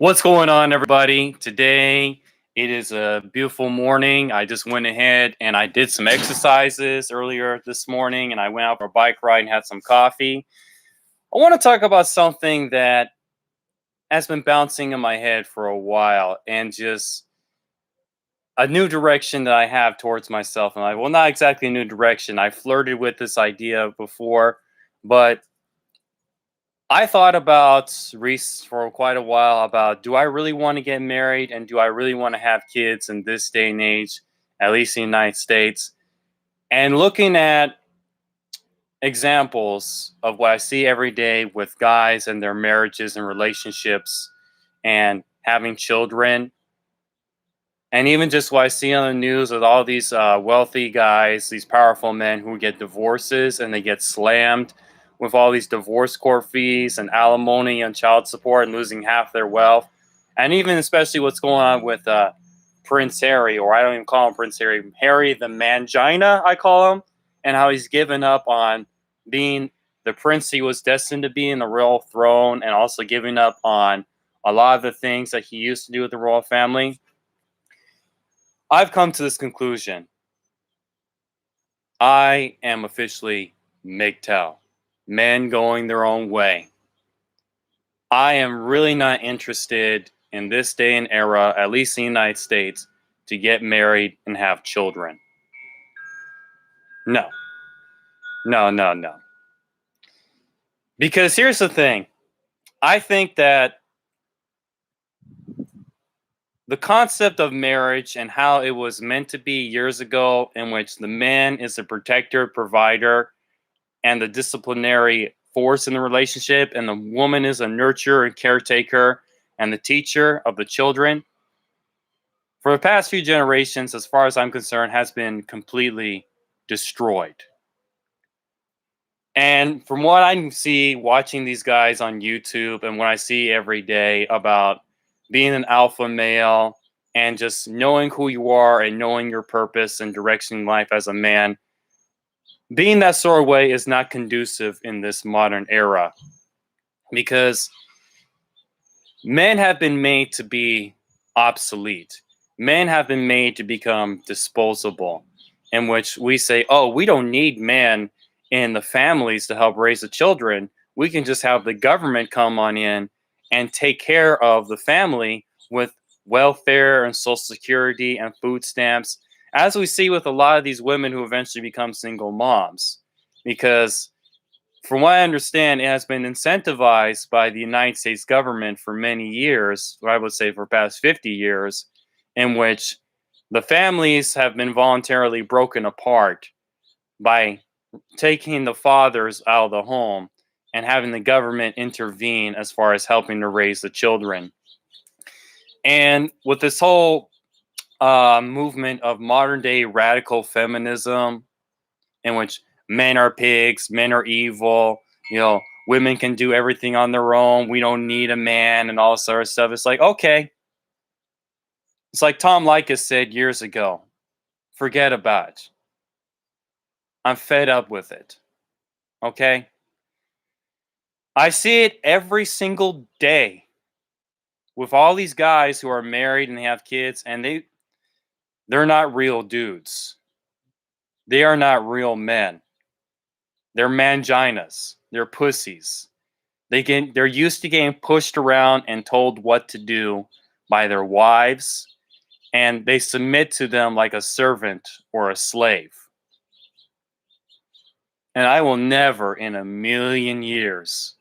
What's going on, everybody? Today it is a beautiful morning. I just went ahead and I did some exercises earlier this morning and I went out for a bike ride and had some coffee. I want to talk about something that has been bouncing in my head for a while and just a new direction that I have towards myself. And well, not exactly a new direction. I flirted with this idea before, but I thought about Reese for quite a while about, do I really want to get married and do I really want to have kids in this day and age, at least in the United States? And looking at examples of what I see every day with guys and their marriages and relationships and having children, and even just what I see on the news with all these wealthy guys, these powerful men who get divorces and they get slammed with all these divorce court fees and alimony and child support and losing half their wealth. And even especially what's going on with Prince Harry, or I don't even call him Prince Harry, Harry the Mangina, I call him, and how he's given up on being the prince he was destined to be in the royal throne, and also giving up on a lot of the things that he used to do with the royal family. I've come to this conclusion. I am officially MGTOW, men going their own way. I am really not interested in this day and era, at least in the United States, to get married and have children. No. No. Because here's the thing. I think that the concept of marriage and how it was meant to be years ago, in which the man is the protector, provider, and the disciplinary force in the relationship, and the woman is a nurturer and caretaker and the teacher of the children, for the past few generations, as far as I'm concerned, has been completely destroyed. And from what I see watching these guys on YouTube and what I see every day about being an alpha male and just knowing who you are and knowing your purpose and direction in life as a man, being that sort of way is not conducive in this modern era, because men have been made to be obsolete. Men have been made to become disposable, in which we say, oh, we don't need men in the families to help raise the children. We can just have the government come on in and take care of the family with welfare and social security and food stamps, as we see with a lot of these women who eventually become single moms. Because from what I understand, it has been incentivized by the United States government for many years, or I would say for past 50 years, in which the families have been voluntarily broken apart by taking the fathers out of the home and having the government intervene as far as helping to raise the children. And with this whole movement of modern day radical feminism, in which men are pigs, men are evil, women can do everything on their own, we don't need a man, and all this sort of stuff, it's like, okay. It's like Tom Likas said years ago, forget about it. I'm fed up with it. Okay? I see it every single day with all these guys who are married and they have kids, and they're not real dudes. They are not real men. They're manginas. They're pussies. They're used to getting pushed around and told what to do by their wives, and they submit to them like a servant or a slave. And I will never in a million years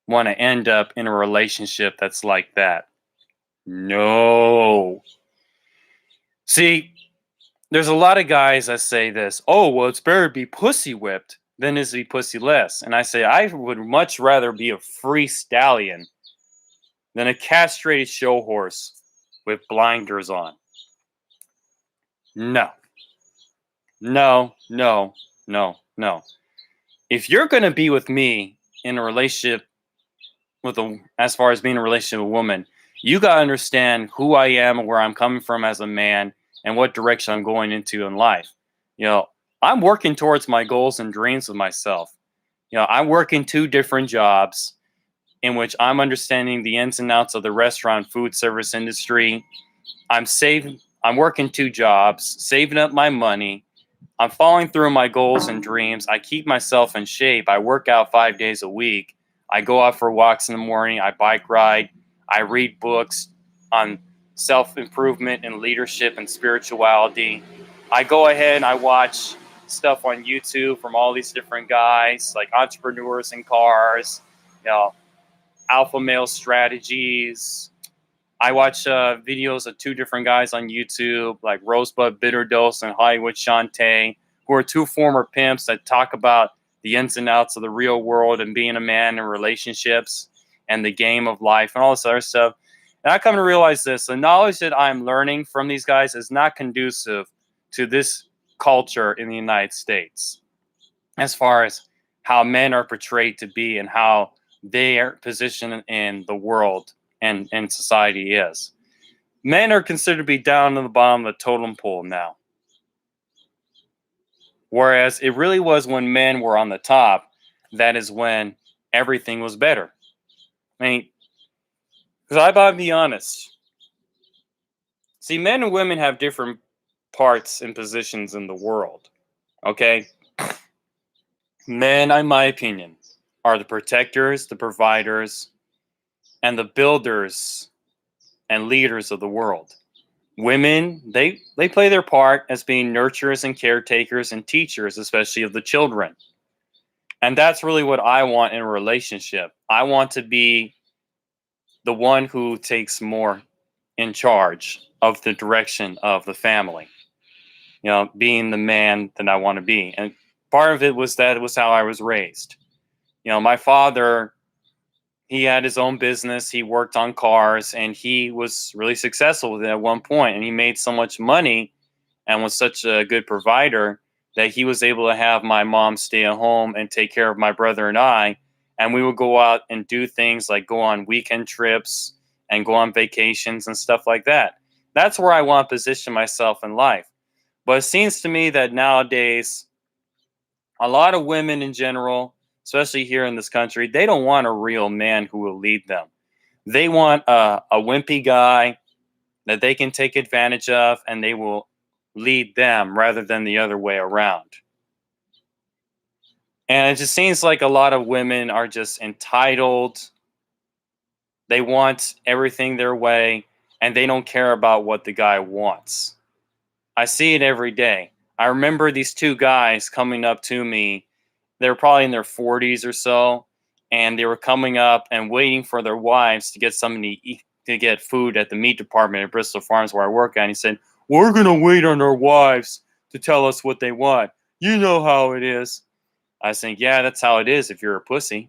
want to end up in a relationship that's like that. No. See, there's a lot of guys that say this, oh, well, it's better to be pussy whipped than is to be pussy-less. And I say, I would much rather be a free stallion than a castrated show horse with blinders on. No. If you're going to be with me in a relationship as far as being in a relationship with a woman, you got to understand who I am and where I'm coming from as a man and what direction I'm going into in life. I'm working towards my goals and dreams with myself. I'm working 2 different jobs in which I'm understanding the ins and outs of the restaurant food service industry. I'm working 2 jobs, saving up my money. I'm following through my goals and dreams. I keep myself in shape. I work out 5 days a week. I go out for walks in the morning. I bike ride. I read books on self improvement and leadership and spirituality. I go ahead and I watch stuff on YouTube from all these different guys, like entrepreneurs in cars, you know, alpha male strategies. I watch videos of 2 different guys on YouTube, like Rosebud Bitter Dose and Hollywood Shantae, who are 2 former pimps that talk about the ins and outs of the real world and being a man and relationships and the game of life and all this other stuff. And I come to realize this: the knowledge that I'm learning from these guys is not conducive to this culture in the United States, as far as how men are portrayed to be and how their position in the world and society is. Men are considered to be down in the bottom of the totem pole now. Whereas it really was when men were on the top, that is when everything was better. I mean, because I gotta be honest. See, men and women have different parts and positions in the world. Okay? Men, in my opinion, are the protectors, the providers, and the builders and leaders of the world. Women, they play their part as being nurturers and caretakers and teachers, especially of the children. And that's really what I want in a relationship. I want to be the one who takes more in charge of the direction of the family. You know, being the man that I want to be. And part of it was that it was how I was raised. You know, my father, he had his own business. He worked on cars and he was really successful with it at one point. And he made so much money and was such a good provider that he was able to have my mom stay at home and take care of my brother and I. And we would go out and do things like go on weekend trips and go on vacations and stuff like that. That's where I want to position myself in life. But it seems to me that nowadays, a lot of women in general, especially here in this country, they don't want a real man who will lead them. They want a wimpy guy that they can take advantage of and they will lead them rather than the other way around. And it just seems like a lot of women are just entitled. They want everything their way and they don't care about what the guy wants. I see it every day. I remember these 2 guys coming up to me. They were probably in their 40s or so, and they were coming up and waiting for their wives to get something to eat, to get food at the meat department at Bristol Farms where I work at. And he said, "We're going to wait on our wives to tell us what they want. You know how it is." I think, yeah, that's how it is if you're a pussy.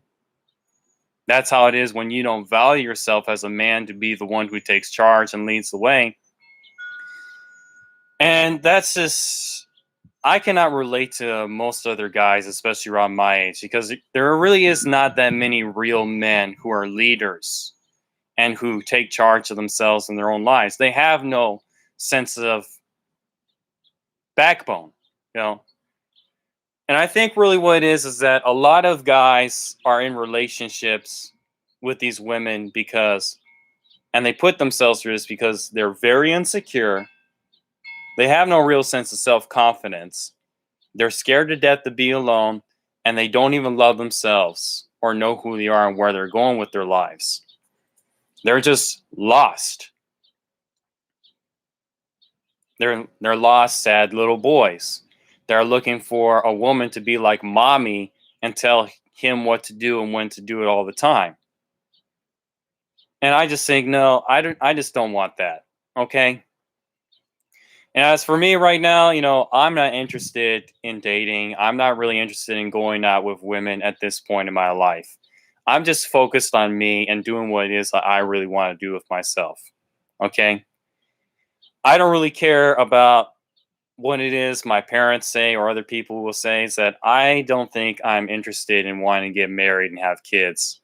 That's how it is when you don't value yourself as a man to be the one who takes charge and leads the way. And that's just, I cannot relate to most other guys, especially around my age, because there really is not that many real men who are leaders and who take charge of themselves in their own lives. They have no sense of backbone, you know. And I think really what it is that a lot of guys are in relationships with these women because, and they put themselves through this because they're very insecure. They have no real sense of self-confidence. They're scared to death to be alone, and they don't even love themselves or know who they are and where they're going with their lives. They're just lost. They're lost, sad little boys. They're looking for a woman to be like mommy and tell him what to do and when to do it all the time. And I just think, no, I just don't want that. Okay. And as for me right now, you know, I'm not interested in dating. I'm not really interested in going out with women at this point in my life. I'm just focused on me and doing what it is that I really want to do with myself. Okay. I don't really care about what it is my parents say or other people will say. Is that I don't think I'm interested in wanting to get married and have kids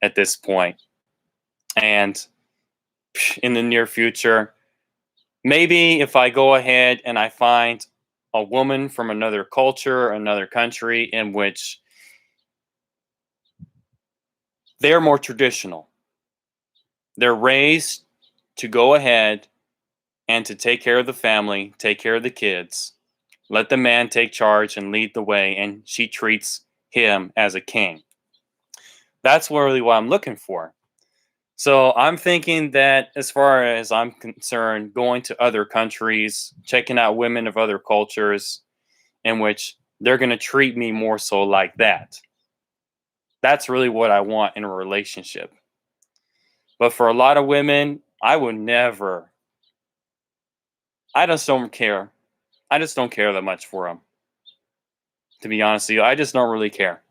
at this point. And in the near future, maybe if I go ahead and I find a woman from another culture, another country in which they're more traditional. They're raised to go ahead and to take care of the family, take care of the kids, let the man take charge and lead the way, and she treats him as a king. That's really what I'm looking for. So I'm thinking that as far as I'm concerned, going to other countries, checking out women of other cultures, in which they're going to treat me more so like that. That's really what I want in a relationship. But for a lot of women, I would never, I just don't care. I just don't care that much for them. To be honest with you, I just don't really care.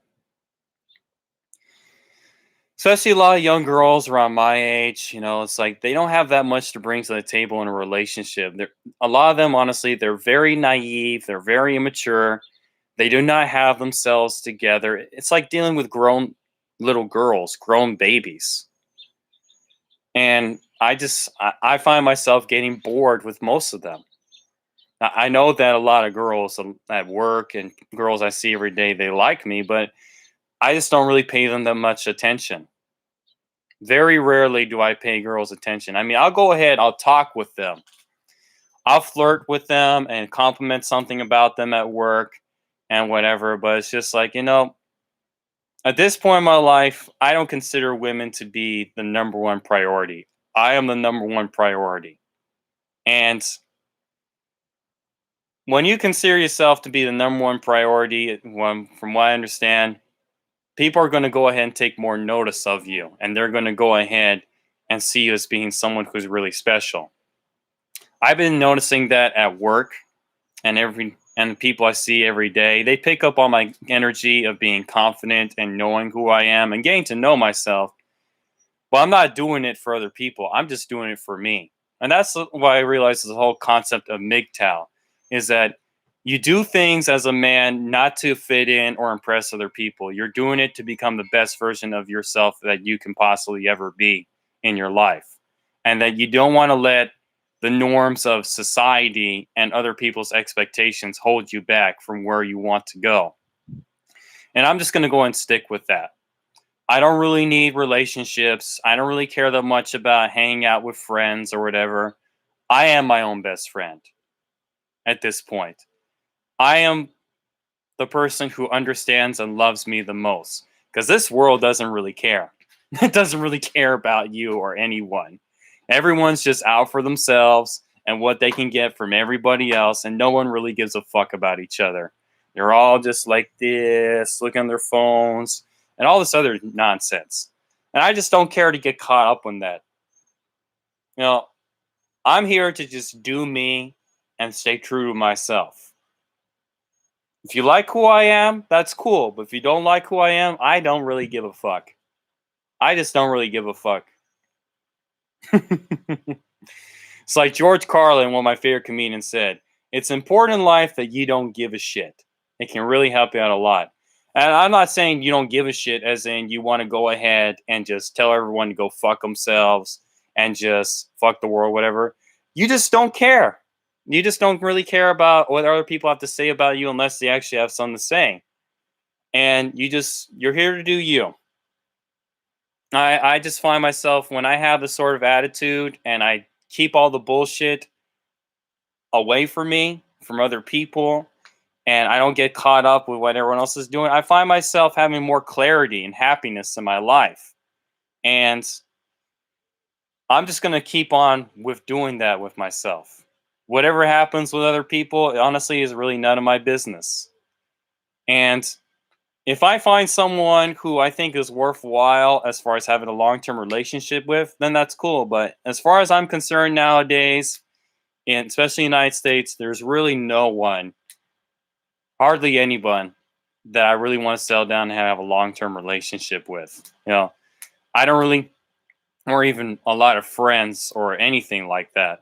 Especially a lot of young girls around my age, it's like they don't have that much to bring to the table in a relationship. A lot of them, honestly, they're very naive, they're very immature. They do not have themselves together. It's like dealing with grown little girls, grown babies. And I find myself getting bored with most of them. I know that a lot of girls at work and girls I see every day, they like me, but I just don't really pay them that much attention. Very rarely do I pay girls attention. I mean, I'll go ahead, I'll talk with them. I'll flirt with them and compliment something about them at work and whatever, but it's just like, at this point in my life, I don't consider women to be the number one priority. I am the number one priority. And when you consider yourself to be the number one priority, from what I understand, people are going to go ahead and take more notice of you. And they're going to go ahead and see you as being someone who's really special. I've been noticing that at work and the people I see every day, they pick up on my energy of being confident and knowing who I am and getting to know myself. But I'm not doing it for other people. I'm just doing it for me. And that's why I realized the whole concept of MGTOW is that you do things as a man not to fit in or impress other people. You're doing it to become the best version of yourself that you can possibly ever be in your life. And that you don't want to let the norms of society and other people's expectations hold you back from where you want to go. And I'm just going to go and stick with that. I don't really need relationships. I don't really care that much about hanging out with friends or whatever. I am my own best friend at this point. I am the person who understands and loves me the most because this world doesn't really care. It doesn't really care about you or anyone. Everyone's just out for themselves and what they can get from everybody else, and no one really gives a fuck about each other. They're all just like this, looking on their phones, and all this other nonsense. And I just don't care to get caught up in that. You know, I'm here to just do me and stay true to myself. If you like who I am, that's cool. But if you don't like who I am, I don't really give a fuck. I just don't really give a fuck. It's like George Carlin, one of my favorite comedians, said, "It's important in life that you don't give a shit. It can really help you out a lot." And I'm not saying you don't give a shit as in you want to go ahead and just tell everyone to go fuck themselves and just fuck the world, whatever. You just don't care. You just don't really care about what other people have to say about you unless they actually have something to say. And you're here to do you. I just find myself when I have this sort of attitude and I keep all the bullshit away from me, from other people, and I don't get caught up with what everyone else is doing, I find myself having more clarity and happiness in my life. And I'm just going to keep on with doing that with myself. Whatever happens with other people, it honestly is really none of my business. And if I find someone who I think is worthwhile as far as having a long term relationship with, then that's cool. But as far as I'm concerned nowadays, and especially in the United States, there's really no one, hardly anyone that I really want to settle down and have a long term relationship with. I don't really, or even a lot of friends or anything like that.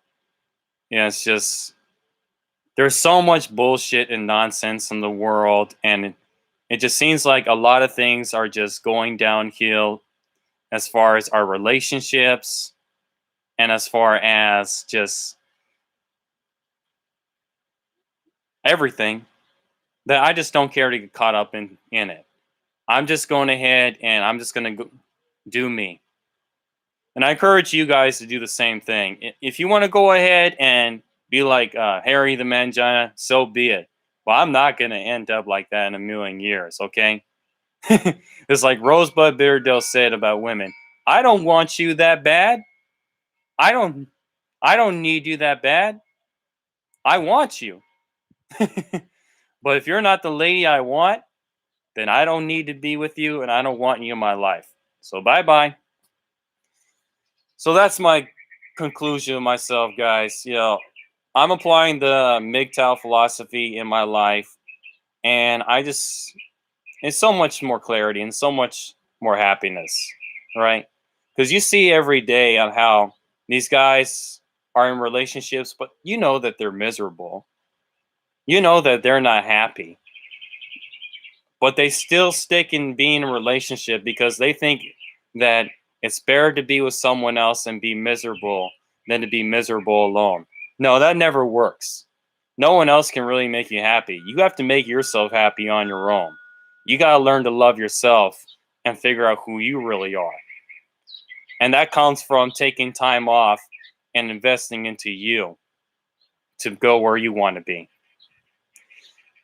It's just, there's so much bullshit and nonsense in the world. And it just seems like a lot of things are just going downhill as far as our relationships and as far as just everything that I just don't care to get caught up in it. I'm just going ahead and I'm just going to go. Do me. And I encourage you guys to do the same thing. If you want to go ahead and be like Harry the Mangina, so be it. But I'm not going to end up like that in a million years, okay? It's like Rosebud Beardale said about women. I don't want you that bad. I don't I don't need you that bad. I want you. But if you're not the lady I want, then I don't need to be with you and I don't want you in my life. So bye-bye. So that's my conclusion of myself, guys. I'm applying the MGTOW philosophy in my life, and it's so much more clarity and so much more happiness, right? Because you see every day on how these guys are in relationships, but you know that they're miserable. You know that they're not happy, but they still stick in being in a relationship because they think that it's better to be with someone else and be miserable than to be miserable alone. No, that never works. No one else can really make you happy. You have to make yourself happy on your own. You got to learn to love yourself and figure out who you really are. And that comes from taking time off and investing into you to go where you want to be.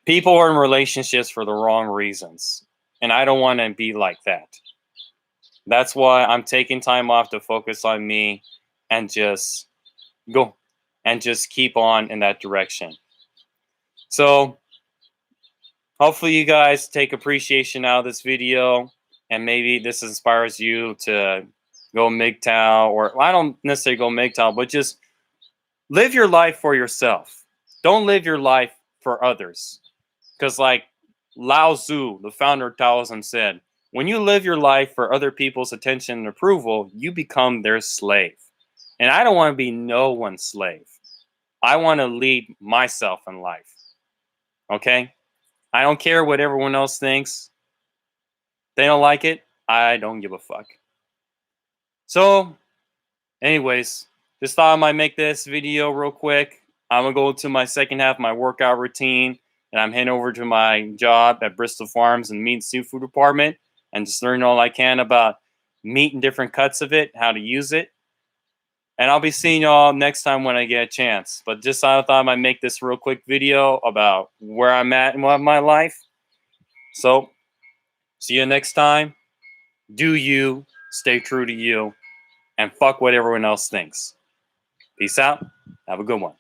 People are in relationships for the wrong reasons. And I don't want to be like that. That's why I'm taking time off to focus on me and just go and just keep on in that direction. So hopefully you guys take appreciation out of this video and maybe this inspires you to go MGTOW, or I don't necessarily go MGTOW, but just live your life for yourself. Don't live your life for others. Because like Lao Tzu, the founder of Taoism, said, when you live your life for other people's attention and approval, you become their slave. And I don't want to be no one's slave. I want to lead myself in life. Okay? I don't care what everyone else thinks. They don't like it. I don't give a fuck. So, anyways, just thought I might make this video real quick. I'm going to go to my second half of my workout routine. And I'm heading over to my job at Bristol Farms in the meat and seafood department and just learn all I can about meat and different cuts of it, how to use it. And I'll be seeing y'all next time when I get a chance. But just I thought I might make this real quick video about where I'm at in my life. So, see you next time. Do you, stay true to you, and fuck what everyone else thinks. Peace out. Have a good one.